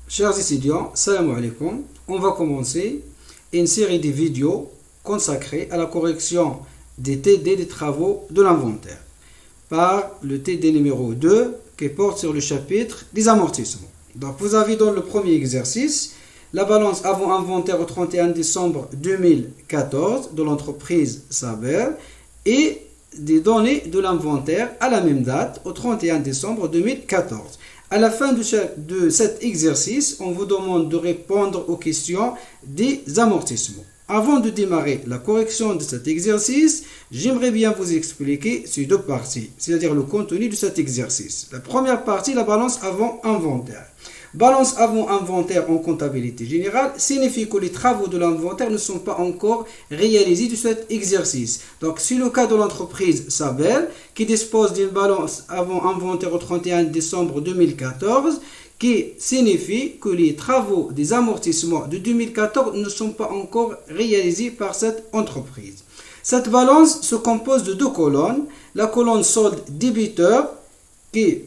Chers étudiants, salam alaikum. On va commencer une série de vidéos consacrées à la correction des TD des travaux de l'inventaire par le TD numéro 2 qui porte sur le chapitre des amortissements. Donc vous avez dans le premier exercice la balance avant inventaire au 31 décembre 2014 de l'entreprise Saber et des données de l'inventaire à la même date au 31 décembre 2014. À la fin de cet exercice, on vous demande de répondre aux questions des amortissements. Avant de démarrer la correction de cet exercice, j'aimerais bien vous expliquer ces deux parties, c'est-à-dire le contenu de cet exercice. La première partie, la balance avant inventaire. Balance avant inventaire en comptabilité générale signifie que les travaux de l'inventaire ne sont pas encore réalisés de cet exercice. Donc, c'est le cas de l'entreprise Saber qui dispose d'une balance avant inventaire au 31 décembre 2014 qui signifie que les travaux des amortissements de 2014 ne sont pas encore réalisés par cette entreprise. Cette balance se compose de deux colonnes. La colonne solde débiteur qui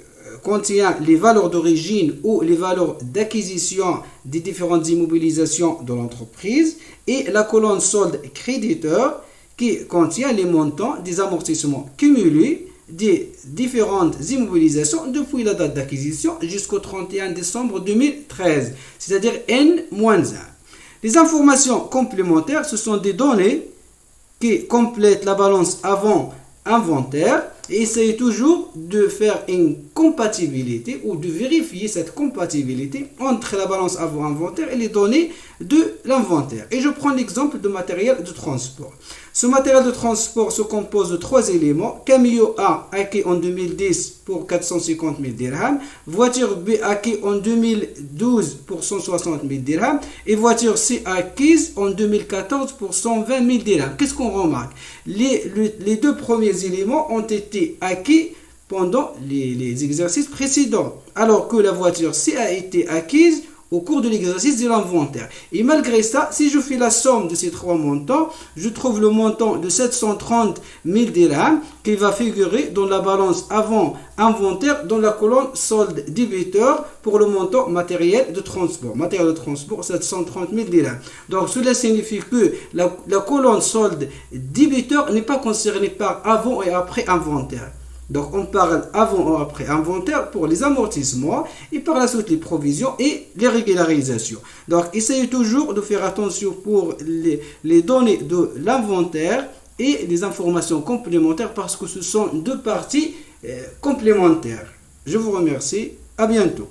contient les valeurs d'origine ou les valeurs d'acquisition des différentes immobilisations de l'entreprise et la colonne solde créditeur qui contient les montants des amortissements cumulés des différentes immobilisations depuis la date d'acquisition jusqu'au 31 décembre 2013, c'est-à-dire N-1. Les informations complémentaires, ce sont des données qui complètent la balance avant inventaire et essayez toujours de faire une compatibilité ou de vérifier cette compatibilité entre la balance avant inventaire et les données de l'inventaire. Et je prends l'exemple de matériel de transport. Ce matériel de transport se compose de trois éléments. Camion A acquis en 2010 pour 450 000 dirhams, voiture B acquis en 2012 pour 160 000 dirhams et voiture C acquise en 2014 pour 120 000 dirhams. Qu'est-ce qu'on remarque? Les deux premiers éléments ont été acquis pendant les exercices précédents, alors que la voiture C a été acquise au cours de l'exercice de l'inventaire. Et malgré ça, si je fais la somme de ces trois montants, je trouve le montant de 730 000 dirhams qui va figurer dans la balance avant inventaire dans la colonne solde débiteur pour le montant matériel de transport. Matériel de transport, 730 000 dirhams. Donc cela signifie que la colonne solde débiteur n'est pas concernée par avant et après inventaire. Donc on parle avant ou après inventaire pour les amortissements et par la suite les provisions et les régularisations. Donc essayez toujours de faire attention pour les données de l'inventaire et les informations complémentaires parce que ce sont deux parties complémentaires. Je vous remercie, à bientôt.